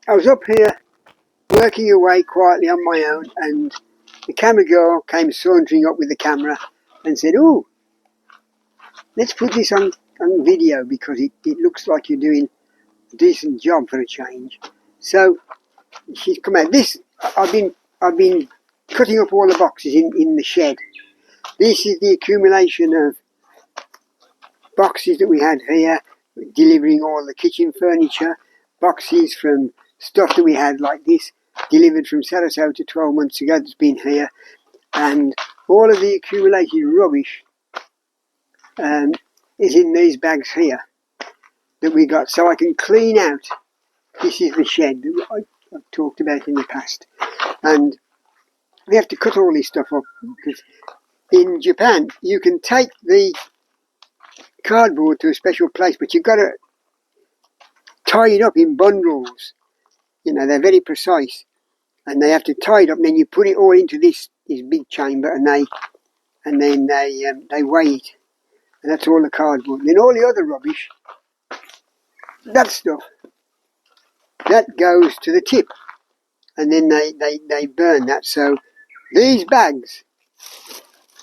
I was up here working away quietly on my own, and the camera girl came sauntering up with the camera and said, "Oh, let's put this on video because it looks like you're doing a decent job for a change." So she's come out. This I've been cutting up all the boxes in the shed. This is the accumulation of boxes that we had here, delivering all the kitchen furniture, boxes from stuff that we had like this, delivered from Sarasota 12 months ago that's been here, and all of the accumulated rubbish is in these bags here that we got, so I can clean out. This is the shed that I've talked about in the past, and we have to cut all this stuff up because in Japan you can take the cardboard to a special place, but you've got to tie it up in bundles. You know, they're very precise, and they have to tie it up, and then you put it all into this big chamber, and then they weigh it, and that's all the cardboard. And then all the other rubbish, that stuff, that goes to the tip, and then they burn that. So these bags,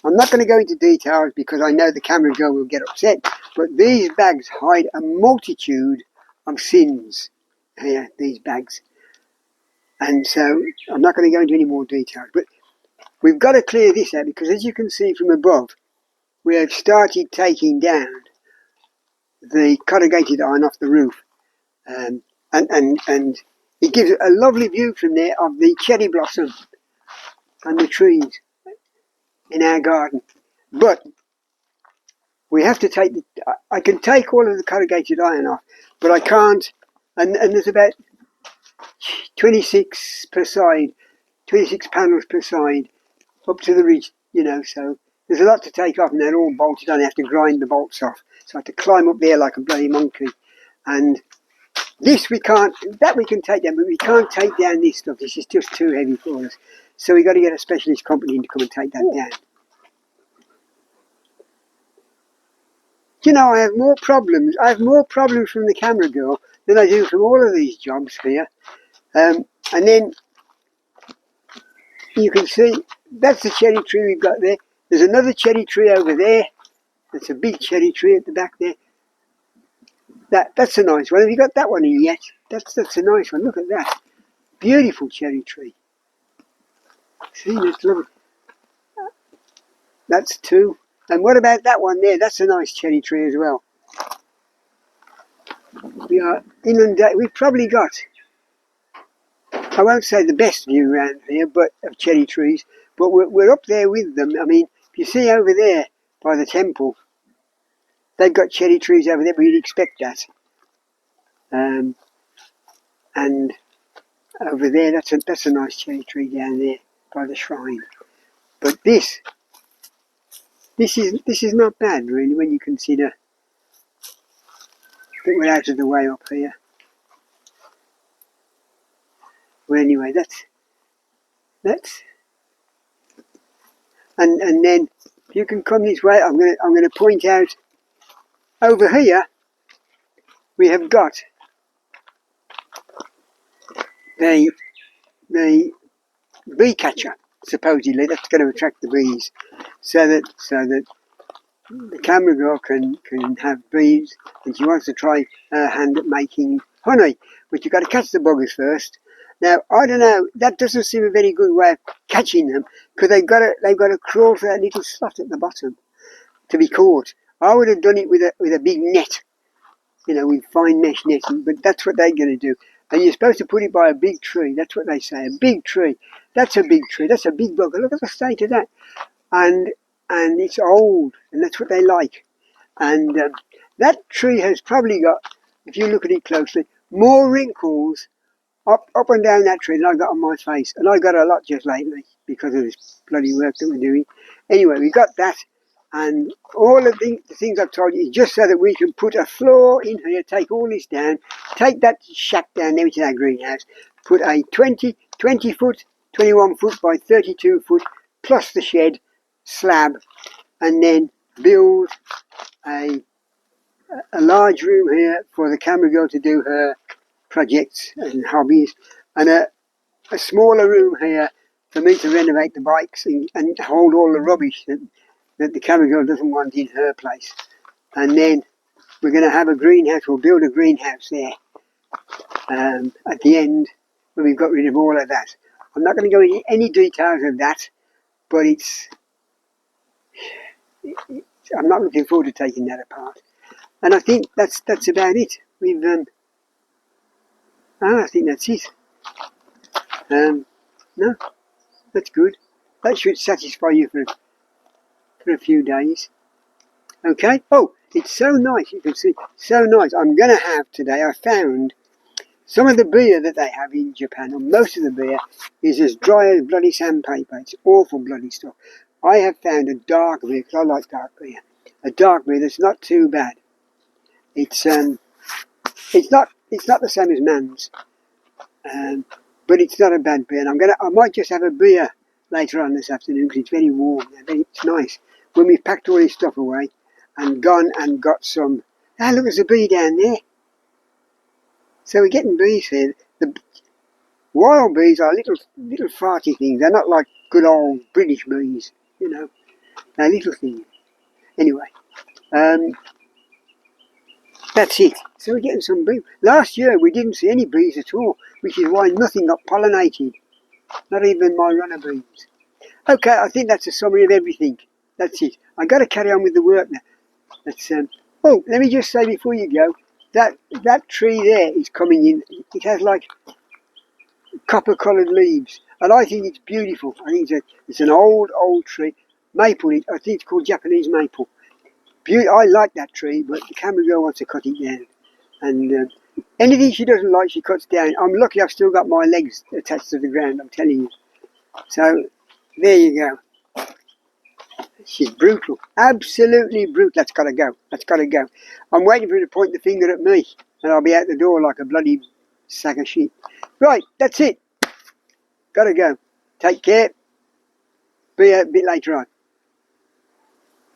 I'm not going to go into details because I know the camera girl will get upset, but these bags hide a multitude of sins here, these bags. And so I'm not going to go into any more details, but we've got to clear this out because, as you can see from above, we have started taking down the corrugated iron off the roof, and it gives a lovely view from there of the cherry blossom and the trees in our garden. But we have to take I can take all of the corrugated iron off, but I can't, and there's about 26 per side, 26 panels per side, up to the ridge, so there's a lot to take off, and they're all bolted on. I have to grind the bolts off, so I have to climb up there like a bloody monkey. And this we can take down, but we can't take down this stuff. This is just too heavy for us, so we've got to get a specialist company to come and take that down. I have more problems from the camera girl than I do from all of these jobs here. And then you can see that's the cherry tree we've got there. There's another cherry tree over there. That's a big cherry tree at the back there. That's a nice one. Have you got that one in yet? That's a nice one. Look at that. Beautiful cherry tree. See, that's lovely. That's two. And what about that one there? That's a nice cherry tree as well. We are inundated. We've probably got, I won't say the best view around here, but of cherry trees, but we're up there with them. I mean, if you see over there by the temple, they've got cherry trees over there, but you'd expect that. And over there, that's a nice cherry tree down there by the shrine. But this is not bad really when you consider that we're out of the way up here. Well, anyway, that's and then if you can come this way, I'm gonna point out over here we have got the bee catcher. Supposedly that's going to attract the bees, so that the camera girl can have bees, and she wants to try her hand at making honey, but you've got to catch the buggers first. Now I don't know, that doesn't seem a very good way of catching them because they've got to crawl through that little slot at the bottom to be caught. I would have done it with a big net, with fine mesh netting, but that's what they're going to do. And you're supposed to put it by a big tree. That's what they say, a big tree. That's a big tree. That's a big bugger. Look at the state of that. And it's old, and that's what they like. And that tree has probably got, if you look at it closely, more wrinkles up and down that tree than I got on my face. And I got a lot just lately because of this bloody work that we're doing. Anyway, we got that. And all of the things I've told you is just so that we can put a floor in here, take all this down, take that shack down there, which is our greenhouse, put a 20 foot, 21 foot by 32 foot, plus the shed slab, and then build a a large room here for the camera girl to do her projects and hobbies, and a smaller room here for me to renovate the bikes and hold all the rubbish that the camera girl doesn't want in her place. And then we're going to have a greenhouse. We'll build a greenhouse there at the end when we've got rid of all of that. I'm not going to go into any details of that, but I'm not looking forward to taking that apart. And I think that's about it. I think that's it. No, that's good. That should satisfy you for a few days. Okay. Oh, it's so nice. You can see, so nice. I'm going to have today, I found some of the beer that they have in Japan, or most of the beer, is as dry as bloody sandpaper. It's awful bloody stuff. I have found a dark beer, because I like dark beer. A dark beer that's not too bad. It's not the same as Man's, but it's not a bad beer. And I might just have a beer later on this afternoon because it's very warm. It's nice. When we've packed all this stuff away and gone and got some. Ah, look, there's a bee down there. So we're getting bees here. The wild bees are little farty things. They're not like good old British bees, you know. They're little things. Anyway, that's it. So we're getting some bees. Last year we didn't see any bees at all, which is why nothing got pollinated. Not even my runner bees. Okay, I think that's a summary of everything. That's it. I've got to carry on with the work now. That's oh, let me just say before you go, that tree there is coming in. It has like copper-coloured leaves, and I think it's beautiful. I think it's an old tree, maple. I think it's called Japanese maple. I like that tree, but the camera girl wants to cut it down, and anything she doesn't like, she cuts down. I'm lucky I've still got my legs attached to the ground. I'm telling you. So there you go. She's brutal, absolutely brutal. That's got to go. That's got to go. I'm waiting for her to point the finger at me, and I'll be out the door like a bloody sack of shit. Right, that's it. Got to go. Take care. Be a bit later on.